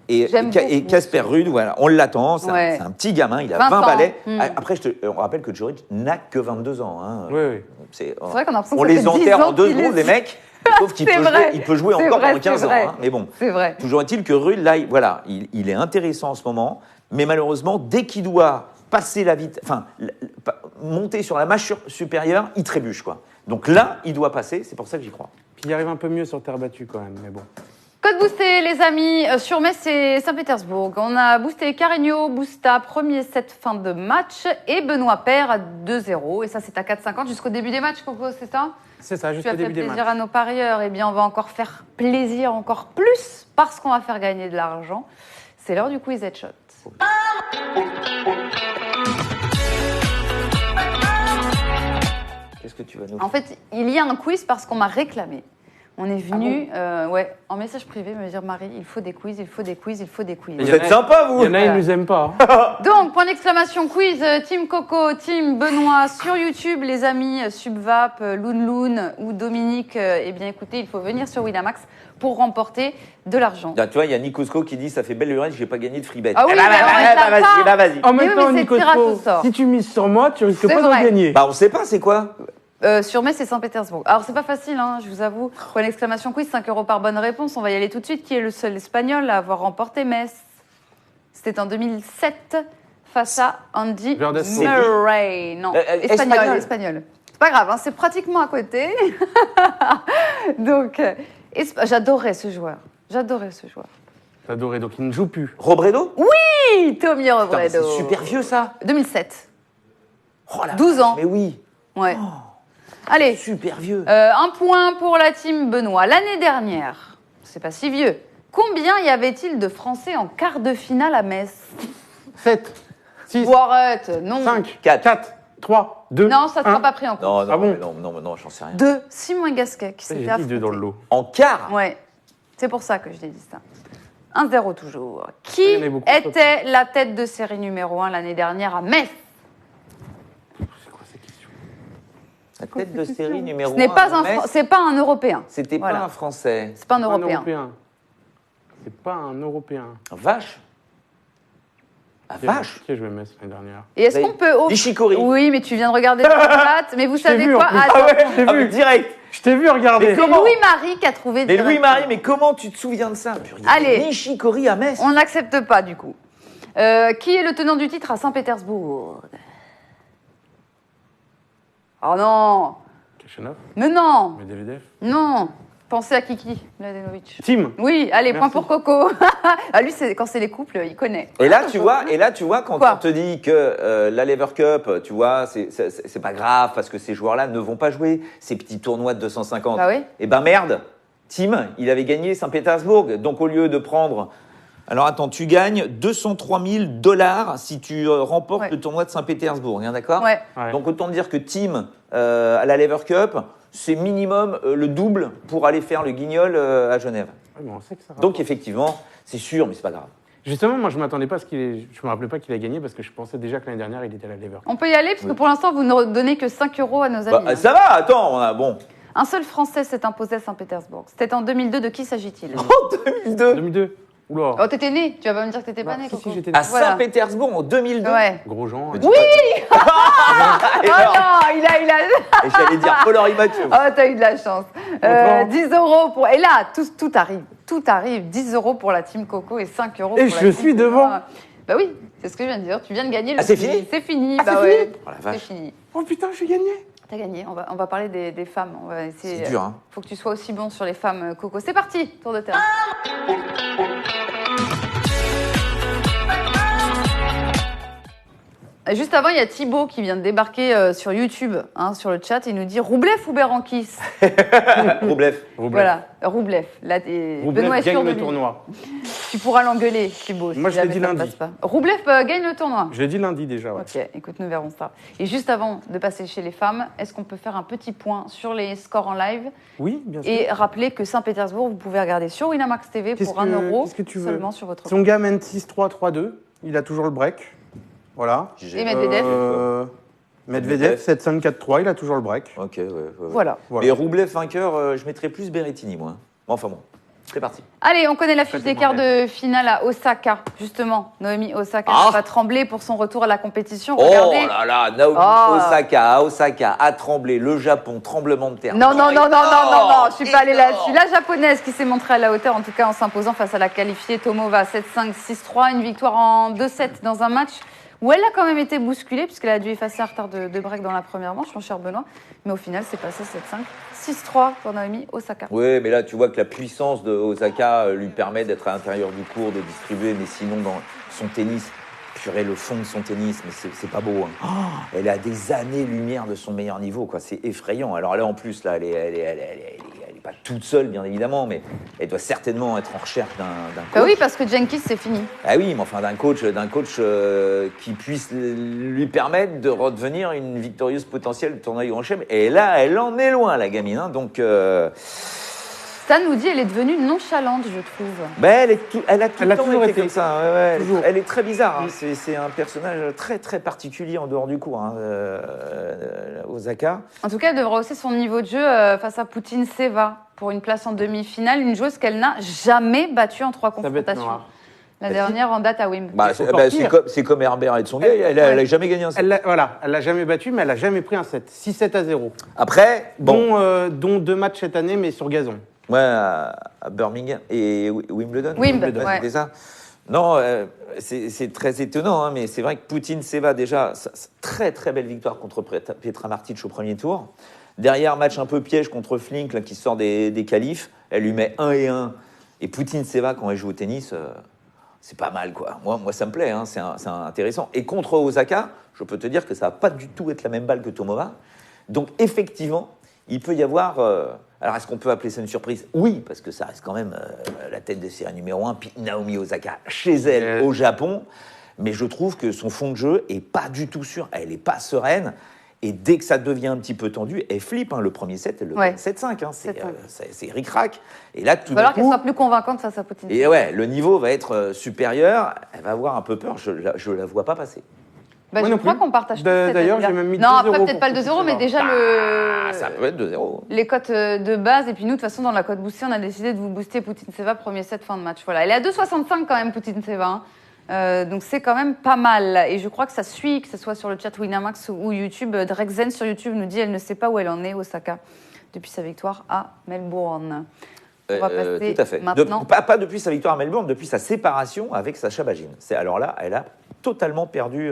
Et J'aime beaucoup. Casper Ruud, voilà, on l'attend. C'est Ouais. un petit gamin, il a 20 20 ans. balais. Mm. Après, on rappelle que Choric n'a que 22 ans. Hein. Oui, oui. C'est vrai qu'on a l'impression on que ça les fait 10 enterre ans en 2 qu'il secondes, est- les mecs. Sauf qu'il C'est vrai. il peut jouer C'est encore vrai, pendant 15 c'est ans. vrai. Hein. Mais bon, C'est vrai. toujours est-il que Ruud, là, voilà, il est intéressant en ce moment. Mais malheureusement, dès qu'il doit passer la vitesse, enfin, monter sur la marche supérieure, il trébuche, quoi. Donc là, il doit passer, c'est pour ça que j'y crois. Puis il arrive un peu mieux sur terre battue quand même, mais bon. Code boosté, les amis, sur Metz et Saint-Pétersbourg. On a boosté Carreño, Busta, premier set fin de match, et Benoît Paire à 2-0. Et ça, c'est à 4,50 jusqu'au début des matchs, Coco, c'est ça? C'est ça, Tu jusqu'au as fait début des plaisir matchs. à nos parieurs. Eh bien, on va encore faire plaisir encore plus parce qu'on va faire gagner de l'argent. C'est l'heure du quiz headshot. Qu'est-ce que tu vas nous En fait, il y a un quiz parce qu'on m'a réclamé. On est venu en message privé me dire Marie, il faut des quiz, il faut des quiz, il faut des quiz. Vous êtes sympa, vous. Il y en a, ils nous aiment pas. Donc, point d'exclamation quiz, Team Coco, Team Benoît, sur YouTube, les amis, Subvap, Loun ou Dominique, eh bien écoutez, il faut venir sur Winamax pour remporter de l'argent. Là, tu vois, il y a Nikosco qui dit ça fait belle lurette, j'ai pas gagné de free bet. Ah oui, bah, mais on réclame pas. vas-y, vas-y. En Mais même oui, temps, mais c'est Nico le tirage au Spo, sort. si tu mises sur moi, tu risques C'est pas vrai. d'en gagner. Bah, on sait pas, c'est quoi? Sur Metz et Saint-Pétersbourg. Alors, c'est pas facile, hein, je vous avoue. Point d'exclamation quiz, 5 € par bonne réponse. On va y aller tout de suite. Qui est le seul espagnol à avoir remporté Metz? C'était en 2007 face à Andy Verdasco. Murray. Non, espagnol. C'est pas grave, hein, c'est pratiquement à côté. Donc, j'adorais ce joueur. T'as adoré, donc il ne joue plus. Robredo Oui, Tommy Putain, mais Robredo. c'est super vieux, ça. 2007. Oh, la 12 vache, ans. Mais oui, Ouais. Allez, super vieux. un point pour la team Benoît. L'année dernière, c'est pas si vieux. Combien y avait-il de Français en quart de finale à Metz 7, 6, Ou arrête, non. 5, Quatre. 4, 3, 2. Non, ça ne sera pas pris en compte. Non, non, Ah bon mais non, j'en sais rien. 2, Simon et Gasquet qui s'était J'ai dit affrontés. 2 dans le lot. En quart Ouais, c'est pour ça que je l'ai dit ça. 1-0 toujours. Qui Il y en avait beaucoup, était la tête de série numéro 1 l'année dernière à Metz? C'est quoi cette question? La tête de série numéro 1. Ce n'est pas c'est pas un Européen. C'était Voilà. pas un Français. C'est pas un Pas un Européen. Européen. C'est pas un Européen. Vache. Ah, vache. Qui a joué Metz l'année dernière? Et est-ce qu'on peut... Nishikori. Oui, mais tu viens de regarder le chat. Mais vous Je t'ai savez vu, quoi? en plus. Attends. Ah ouais, je t'ai Ah, mais vu. direct. Je t'ai vu regarder. Mais C'est comment Louis-Marie qui a trouvé Mais direct. Louis-Marie, mais comment tu te souviens de ça Purée, Allez. Nishikori à Metz. On n'accepte pas, du coup. Qui est le tenant du titre à Saint-Pétersbourg? Oh non. Kachanov, Mais non. Medvedev. Non. Pensez à Kiki Mladenovic. Tim. Oui, allez, point Merci. pour Coco. Ah, lui, quand c'est les couples, il connaît. Et là, tu vois, quand Quoi on te dit que la Lever Cup, tu vois, c'est pas grave parce que ces joueurs-là ne vont pas jouer ces petits tournois de 250. Bah oui. Eh ben merde, Tim, il avait gagné Saint-Pétersbourg. Donc au lieu de prendre... Alors attends, tu gagnes $203 000 si tu remportes Ouais. le tournoi de Saint-Pétersbourg, hein, d'accord? Ouais. Ouais. Donc autant dire que Tim, à la Lever Cup, c'est minimum le double pour aller faire le guignol à Genève. Ouais, mais on sait que ça Donc rapporte. effectivement, c'est sûr, mais c'est pas grave. Justement, moi, je m'attendais pas à ce qu'il ait... Je me rappelais pas qu'il a gagné parce que je pensais déjà que l'année dernière, il était à la Lever. On peut y aller, parce que Oui. pour l'instant, vous ne donnez que 5 € à nos amis. Bah, hein. ça va, attends, on a bon. Un seul Français s'est imposé à Saint-Pétersbourg. C'était en 2002. De qui s'agit-il? En 2002, 2002. Oula. Oh, t'étais né. Tu vas pas me dire que t'étais pas Bah, né, si, Coco. si, j'étais à Voilà. Saint-Pétersbourg en 2002. Ouais. Gros Jean. Mais ouais. dis pas- Oh Énorme. non, il a... Et j'allais dire Paul-Henri Mathieu. Oh, t'as eu de la chance. Autrement. 10 € pour... Et là, tout arrive. Tout arrive. 10 € pour la team Coco et 5 € pour Et la je team suis Benoît. devant. Bah oui, c'est ce que je viens de dire. Tu viens de gagner le Ah, c'est prix. fini C'est fini. Ah, bah c'est ouais. fini Oh la C'est vache. fini. Oh putain, j'ai gagné. T'as gagné. On va parler des femmes. On va essayer. C'est dur, hein. Faut que tu sois aussi bon sur les femmes, Coco. C'est parti. Tour de terrain. Juste avant, il y a Thibaut qui vient de débarquer sur YouTube, hein, sur le chat. Il nous dit Roublev ou Berankis? Roublev. Voilà, Roublev. Là, Benoît est sûr gagne de le lui. tournoi. Tu pourras l'engueuler, Thibaut. Moi, si je l'ai jamais dit ça ne lundi. passe pas. Roublev gagne le tournoi. Je l'ai dit lundi déjà, ouais. Ok, écoute, nous verrons ça. Et juste avant de passer chez les femmes, est-ce qu'on peut faire un petit point sur les scores en live Oui, bien sûr. et rappeler que Saint-Pétersbourg, vous pouvez regarder sur Winamax TV Qu'est-ce pour 1 que- € qu'est-ce que tu veux seulement sur votre Tsonga mène 6-3, 3-2. Il a toujours le break. Voilà. Et Medvedev Medvedev, 7-5, 4-3. Il a toujours le break. Ok, ouais. Voilà. Voilà. Mais Roublev vainqueur, je mettrais plus Berrettini, moi. Bon, enfin bon, c'est parti. Allez, on connaît l'affiche des quarts Faites-moi de finale à Osaka, justement. Naomi Osaka Ah. va trembler pour son retour à la compétition. Oh Regardez. là là, Naomi Oh. Osaka a tremblé, le Japon, tremblement de terre. Non, non, non, non, non, non, non, je suis pas allée énorme. là-dessus. La japonaise qui s'est montrée à la hauteur, en tout cas en s'imposant face à la qualifiée Tomova 7-5, 6-3, une victoire en 2-7 dans un match où elle a quand même été bousculée puisqu'elle a dû effacer un retard de break dans la première manche, mon cher Benoît. Mais au final, c'est passé 7-5, 6-3 pour Naomi Osaka. Oui, mais là, tu vois que la puissance de Osaka lui permet d'être à l'intérieur du court, de distribuer, mais sinon, dans son tennis, purée, le fond de son tennis, mais c'est pas beau. Hein. Oh, elle est à des années-lumière de son meilleur niveau, quoi. C'est effrayant. Alors là, en plus, là, elle est pas toute seule, bien évidemment, mais elle doit certainement être en recherche d'un coach. Bah oui, parce que Jenkins, c'est fini. Ah oui, mais enfin d'un coach qui puisse lui permettre de redevenir une victorieuse potentielle du tournoi du Grand Chelem. Et là, elle en est loin, la gamine. Hein, donc, Stan nous dit elle est devenue nonchalante, je trouve. ben, elle a tout Elle le a temps toujours été été. comme ça. Ouais, ouais, Toujours. elle est très bizarre. Hein. C'est un personnage très très particulier en dehors du cours, hein, Osaka. En tout cas, elle devra hausser son niveau de jeu face à Poutine Seva pour une place en demi-finale, une joueuse qu'elle n'a jamais battue en 3 Sa bête confrontations. noire. La dernière en date à Wimbledon. Bah, c'est encore pire. c'est comme Herbert et Tsonga, elle a jamais gagné un set. Elle l'a jamais battu, mais elle a jamais pris un set. 6-7-0. Après, bon, Dont 2 matchs cette année, mais sur gazon. ouais, à Birmingham et Wimbledon. Wimbledon, ouais. C'était ça. Non, c'est très étonnant, hein, mais c'est vrai que Poutine-Seva, déjà, très très belle victoire contre Petra Martic au premier tour. Derrière, match un peu piège contre Flink, là, qui sort des qualifs. Elle lui met 1-1. Et Poutine-Seva, quand elle joue au tennis, c'est pas mal, quoi. Moi, ça me plaît, hein, c'est intéressant. Et contre Osaka, je peux te dire que ça va pas du tout être la même balle que Tomova. Donc, effectivement, il peut y avoir... alors, est-ce qu'on peut appeler ça une surprise ? Oui, parce que ça reste quand même la tête de série numéro 1, puis Naomi Osaka chez elle, au Japon. Mais je trouve que son fond de jeu est pas du tout sûr. Elle n'est pas sereine. Et dès que ça devient un petit peu tendu, elle flippe. Hein, le premier set, elle le gagne 7-5. Hein, c'est ric-rac. Et là, tout il va falloir d'un coup... qu'elle soit plus convaincante face à Poutine. Et ouais, le niveau va être supérieur. Elle va avoir un peu peur. Je la vois pas passer. Bah, je crois qu'on partage tous cette D'ailleurs, avis-là. j'ai même mis Non, 2 après, euros peut-être pas le 2 euros, mais déjà Ça peut être 2-0. les cotes de base. Et puis nous, de toute façon, dans la cote boostée, on a décidé de vous booster Poutine-Seva, premier set, fin de match. Voilà. Elle est à 2,65 quand même, Poutine-Seva. Donc c'est quand même pas mal. Et je crois que ça suit, que ce soit sur le chat Winamax ou YouTube. Drexen sur YouTube nous dit elle ne sait pas où elle en est, Osaka, depuis sa victoire à Melbourne. On va passer tout à fait. maintenant. Pas depuis sa victoire à Melbourne, depuis sa séparation avec Sacha Bagin. Alors là, elle a totalement perdu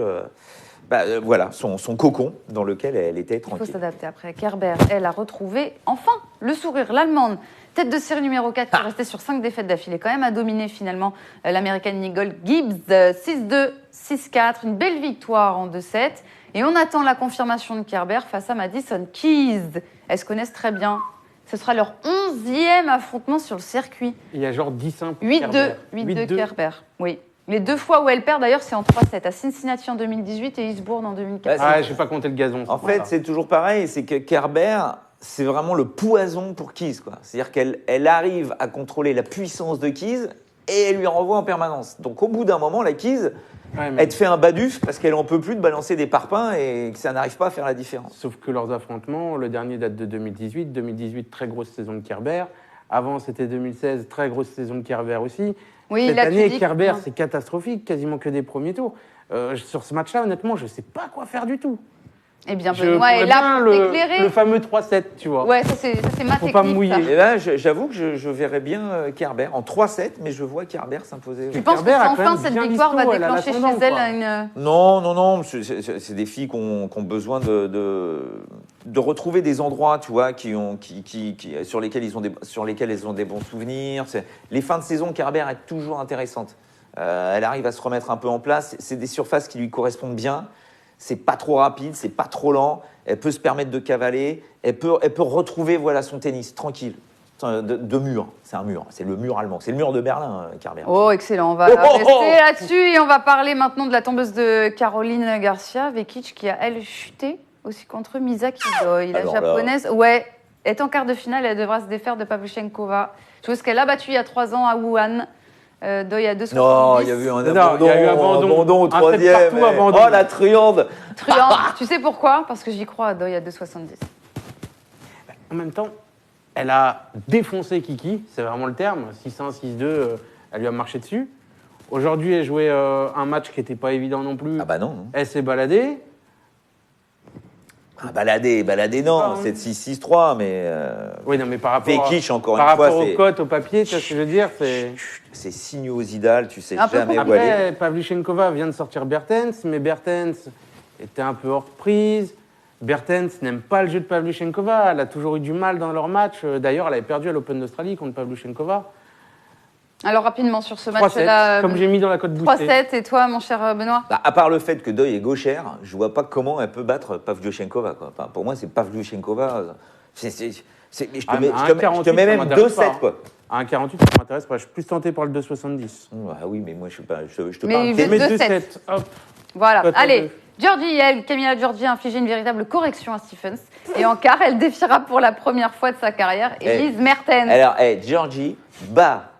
voilà, son cocon dans lequel elle était tranquille. Il faut s'adapter après. Kerber, elle a retrouvé enfin le sourire. L'Allemande, tête de série numéro 4, qui est restée sur 5 défaites d'affilée, quand même a dominé finalement l'Américaine Nicole Gibbs, 6-2, 6-4, une belle victoire en 2-7. Et on attend la confirmation de Kerber face à Madison Keys. Elles se connaissent très bien. Ce sera leur 11e affrontement sur le circuit. Il y a genre 10-1 pour 8-2 Kerber, oui. Les 2 fois où elle perd, d'ailleurs, c'est en 3-7, à Cincinnati en 2018 et Eastbourne en 2014. Ah, je vais pas compter le gazon. En fait, c'est toujours pareil, c'est que Kerber, c'est vraiment le poison pour Keys, quoi. C'est-à-dire qu'elle arrive à contrôler la puissance de Keys et elle lui renvoie en permanence. Donc au bout d'un moment, la Keys, elle te fait un baduf parce qu'elle en peut plus de balancer des parpaings et que ça n'arrive pas à faire la différence. Sauf que leurs affrontements, le dernier date de 2018. 2018, très grosse saison de Kerber. Avant, c'était 2016, très grosse saison de Kerber aussi. Oui, cette là, année, tu dis Kerber, que... c'est catastrophique, quasiment que des premiers tours. Sur ce match-là, honnêtement, je ne sais pas quoi faire du tout. Eh bien, Benoît est là pour t'éclairer. Le fameux 3-7, tu vois. Ouais, ça c'est ma technique. Pas me mouiller. Et là, j'avoue que je verrais bien Kerber en 3-7, mais je vois Kerber s'imposer. Tu penses que Kerber a enfin quand même cette bien victoire va l'histoire, elle a déclencher chez l'ascendant, elle quoi. une... Non, c'est des filles qui ont besoin de retrouver des endroits, tu vois, sur lesquels elles ont des bons souvenirs. Les fins de saison, Kerber est toujours intéressante. Elle arrive à se remettre un peu en place. C'est des surfaces qui lui correspondent bien. C'est pas trop rapide, c'est pas trop lent. Elle peut se permettre de cavaler. Elle peut retrouver, voilà, son tennis tranquille. De mur, c'est un mur, c'est le mur allemand, c'est le mur de Berlin, Kerber. Oh, excellent, on va rester là-dessus et on va parler maintenant de la tombeuse de Caroline Garcia, Vekic, qui a, elle, chuté aussi contre Misaki Doi, la japonaise. Ouais, est en quart de finale, elle devra se défaire de Pavlyuchenkova. Chose qu'elle a battue il y a 3 ans à Wuhan. Doi à 2,70. Non, il y a eu un abandon au troisième. Oh, la truande. Tu sais pourquoi ? Parce que j'y crois à Doi à 2,70. En même temps, elle a défoncé Kiki, c'est vraiment le terme. 6-1, 6-2, elle lui a marché dessus. Aujourd'hui, elle jouait un match qui n'était pas évident non plus. Ah bah non. Elle s'est baladée. Ah, balader, non, c'est 6-6-3, mais... Oui, non, mais par rapport, Vekic, encore par une fois, rapport aux cotes, au papier, tu vois ce que je veux dire, c'est sinuosidal, tu sais Un peu jamais où aller. Après, Pavlyuchenkova vient de sortir Bertens, mais Bertens était un peu hors prise. Bertens n'aime pas le jeu de Pavlyuchenkova, elle a toujours eu du mal dans leur match. D'ailleurs, elle avait perdu à l'Open d'Australie contre Pavlyuchenkova. Alors, rapidement, sur ce match-là... 3-7, comme j'ai mis dans la cote boostée. 3-7, et toi, mon cher Benoît ? Bah, à part le fait que Doi est gauchère, je vois pas comment elle peut battre Pavlyuchenkova, quoi. Enfin, pour moi, c'est Pavlyuchenkova. Je te mets même 2-7, quoi. À 1,48, ça m'intéresse pas. Je suis plus tenté par le 2,70. Ah oui, mais moi, je te Mais parle... il veut Mais 2-7. Hop. Voilà, Toi, allez. Camilla Giorgi a infligé une véritable correction à Stephens. Et en quart, elle défiera pour la première fois de sa carrière Elise Mertens. Alors, Giorgi bat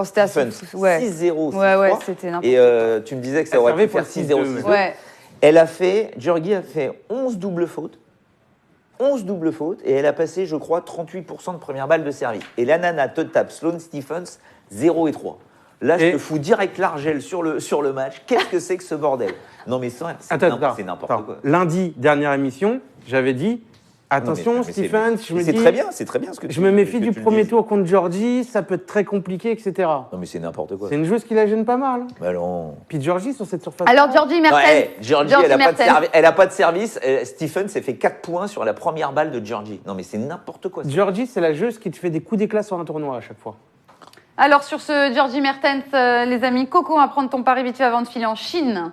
c'était Stephens ouais. 6-0, 6-3. Ouais, c'était n'importe Et tu me disais que ça aurait pu faire 6-0, 6-2. Ouais. Giorgi a fait 11 doubles fautes. 11 doubles fautes. Et elle a passé, je crois, 38% de première balle de service. Et la nana te tape Sloane Stephens 0 et 3. Là, je te fous direct l'argel sur le match. Qu'est-ce que c'est que ce bordel ? Non, mais ça, c'est n'importe quoi. Lundi, dernière émission, j'avais dit Attention, mais Stephens, je me c'est dis... très bien, c'est très bien ce que tu Je me méfie que du tu le premier dises. tour contre Georgie, ça peut être très compliqué, etc. Non, mais c'est n'importe quoi. C'est une joueuse qui la gêne pas mal. Hein. Bah non. Puis Georgie, sur cette surface... Alors, Georgie Non, Mertens. Georgie, elle a pas de service. Stephen s'est fait 4 points sur la première balle de Georgie. Non, mais c'est n'importe quoi. Ça. Georgie, c'est la joueuse qui te fait des coups d'éclat sur un tournoi à chaque fois. Alors, sur ce Georgie Mertens, les amis, Coco, on va prendre ton pari vite fait avant de filer en Chine.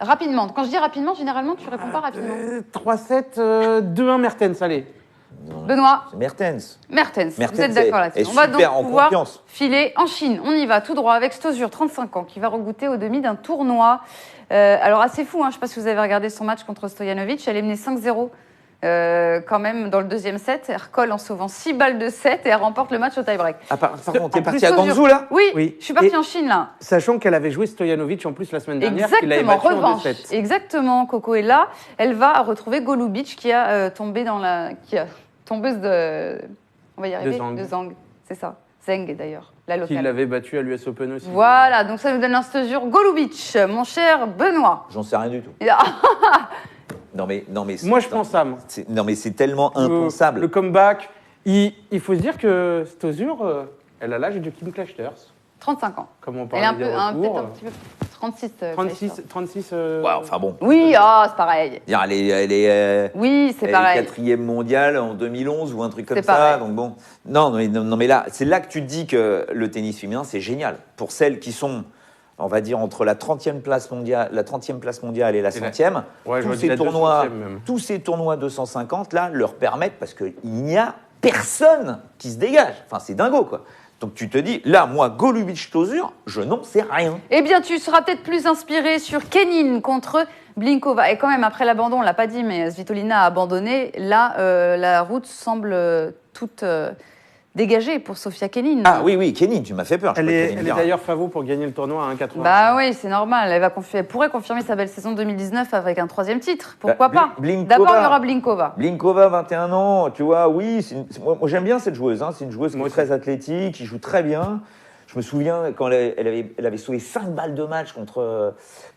Rapidement. Quand je dis rapidement, généralement, tu réponds pas rapidement. 3-7, 2-1 Mertens, allez. Benoît. C'est Mertens. Mertens, vous Mertens êtes d'accord là-dessus. est On va donc super en pouvoir confiance. filer en Chine. On y va tout droit avec Stosur, 35 ans, qui va regoûter au demi d'un tournoi. Alors assez fou, hein, je ne sais pas si vous avez regardé son match contre Stojanovic, elle est menée 5-0 quand même dans le deuxième set. Elle recolle en sauvant 6 balles de 7 et elle remporte le match au tie-break. Ah, pardon, t'es En parti plus, à Guangzhou là? Oui, Oui. je suis partie Et- en Chine là. Sachant qu'elle avait joué Stojanovic en plus la semaine dernière, qu'il avait Exactement, battu en revanche. 2-7. Exactement, Coco est là. Elle va retrouver Golubic qui a tombé dans la... qui a tombeuse de... On va y arriver. Zhang. De Zhang, c'est ça. Zheng d'ailleurs, la Qu'il locale. l'avait battu à l'US Open aussi. Voilà, donc ça nous donne un Stosur Golubic, mon cher Benoît. J'en sais rien du tout. Et- ah, Non, mais Moi, je pense Sam. Non, mais c'est tellement impensable. Le comeback. Il faut se dire que Stosur, elle a l'âge de Kim Clijsters. 35 ans. Comme on Elle est parlait un peu, des peut-être un retours. petit peu... 36. 36. Ouais, enfin bon. Oui, c'est pareil. Elle est Oui, c'est elle est pareil. 4e mondiale en 2011 ou un truc comme C'est ça. pareil. Donc bon. Non, mais là, c'est là que tu te dis que le tennis féminin, c'est génial. Pour celles qui sont, on va dire, entre la 30e place mondiale et la 100e, Ouais, j'aurais tous, dit ces la tournois, 200e même. tous ces tournois 250 là leur permettent, parce qu'il n'y a personne qui se dégage. Enfin, c'est dingo, quoi. Donc tu te dis, là, moi, Golubic-Stosur, je n'en sais rien. Eh bien, tu seras peut-être plus inspiré sur Kenin contre Blinkova. Et quand même, après l'abandon, on l'a pas dit, mais Svitolina a abandonné. Là, la route semble toute dégagée pour Sofia Kenin. Ah oui, Kenny, tu m'as fait peur. je Elle croyais que est t'allais me dire. d'ailleurs favori pour gagner le tournoi à 1,80. Bah oui, c'est normal. Elle pourrait confirmer sa belle saison 2019 avec un 3e titre. Pourquoi Bah, pas Blinkova. D'abord, il y aura Blinkova. Blinkova, 21 ans, tu vois, oui, moi j'aime bien cette joueuse, hein. C'est une joueuse qui Moi est aussi. très athlétique, qui joue très bien. Je me souviens quand elle avait sauvé 5 balles de match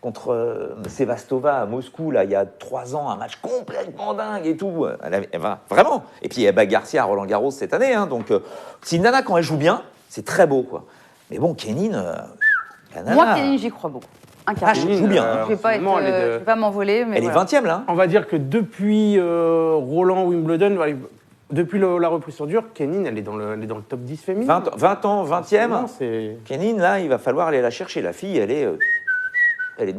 contre Sevastova à Moscou, là, il y a 3 ans, un match complètement dingue et tout. Elle va vraiment. Et puis elle bat Garcia à Roland Garros cette année, hein. Donc si Nana, quand elle joue bien, c'est très beau, quoi. Mais bon, Kenin, la Nana, Moi, Kenin, j'y crois beaucoup. Un quart. Ah, je joue bien, hein. Je vais pas, en ce moment, je vais pas m'envoler, mais elle voilà. est 20e là. Hein. On va dire que depuis Roland Wimbledon, depuis la reprise sur dur, Kenin, elle est dans le top 10 féminin. 20 ans, 20e. Non, c'est... Kenin, là, il va falloir aller la chercher. La fille, elle est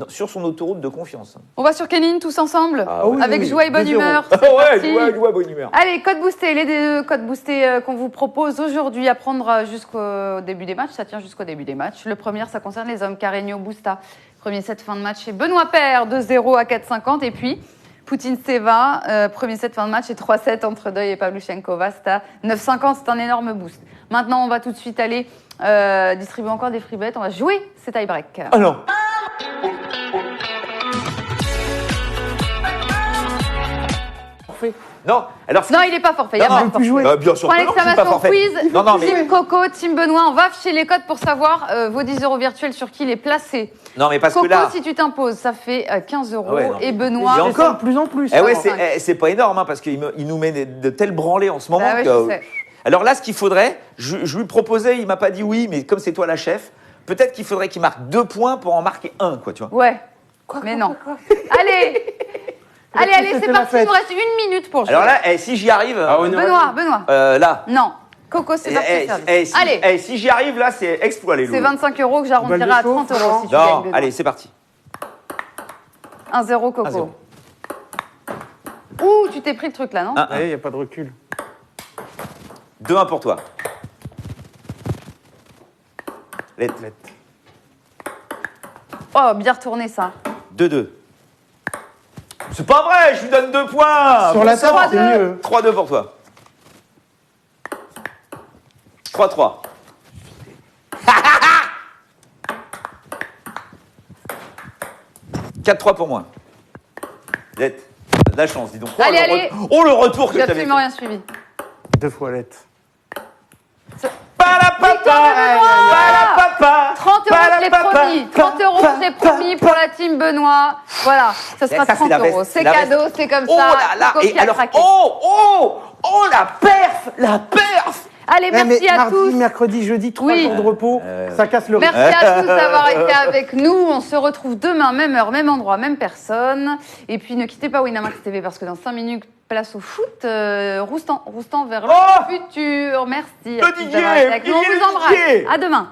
sur son autoroute de confiance. On va sur Kenin tous ensemble, Ah oui, avec oui, joie et bonne 2-0. humeur. Ah C'est ouais, parti. joie, bonne humeur. Allez, code boosté, les deux codes boostés qu'on vous propose aujourd'hui à prendre jusqu'au début des matchs. Ça tient jusqu'au début des matchs. Le premier, ça concerne les hommes. Carreño Busta, premier set fin de match chez Benoît Paire, 2-0 à 4,50. Et puis, Poutine Seva, premier set fin de match et 3-7 entre Deuil et Pavlyuchenkova. C'est à 9,50. C'est un énorme boost. Maintenant, on va tout de suite aller distribuer encore des free bets. On va jouer ces tie-break. Ah non. Parfait. Non, alors Non, il n'est pas forfait. Il y a Non, pas non, de forfait. bien sûr Point que non, je suis pas d'exclamation forfait. quiz. Non, mais Team Coco, Team Benoît, on va afficher les codes pour savoir vos 10 euros virtuels sur qui les placer. non, mais parce Coco, que là, si tu t'imposes, ça fait 15 euros. Ah ouais, non, et mais- Benoît, Il y a encore de plus en plus. eh ouais, cinq. c'est pas énorme, hein, parce qu'il nous met de tels branlés en ce moment. Bah ouais, que- je sais. Alors là, ce qu'il faudrait, je lui proposais, il m'a pas dit oui, mais comme c'est toi la chef, peut-être qu'il faudrait qu'il marque 2 points pour en marquer 1, quoi, tu vois. Ouais. Mais non. Allez Allez, c'est c'était la parti, il fête. nous reste 1 minute pour jouer. Alors là, si j'y arrive, Ah ouais, non. Benoît. là, Non. Coco, c'est parti. service. Allez, si j'y arrive, là, c'est exploit les loups. c'est 25 euros que j'arrondirai Balle de à chaud, 30 euros si tu Non, gagnes. Benoît. allez, c'est parti. 1-0 Coco. 1-0. Ouh, tu t'es pris le truc là, non Un. Il n'y a pas de recul. 2-1 pour toi. Let. Oh, bien retourné ça. 2-2. C'est pas vrai, je lui donne 2 points. Sur la table, 3-2. c'est mieux. 3-2 pour toi. 3-3. « 4-3 pour moi. Let. De la chance, dis donc. Oh, Allez. Oh, le retour que J'ai tu avais absolument rien suivi. 2 fois lettre. Victoire de Benoît 30 euros, je l'ai promis. 30 euros, je l'ai promis pour la team Benoît. Voilà, ça sera Ça, c'est 30 la euros. veste, C'est la cadeau, veste. c'est comme Oh ça. là là, Coco et qui a alors, craqué. la perf. Allez, merci mais à mardi, tous. mercredi, jeudi, 3 Oui. jours de repos, ça casse le rythme. Merci à tous d'avoir été avec nous. On se retrouve demain, même heure, même endroit, même personne. Et puis ne quittez pas Winamax TV parce que dans 5 minutes, place au foot. Roustan vers le futur. Merci à tous d'avoir été avec nous. On vous embrasse. À demain.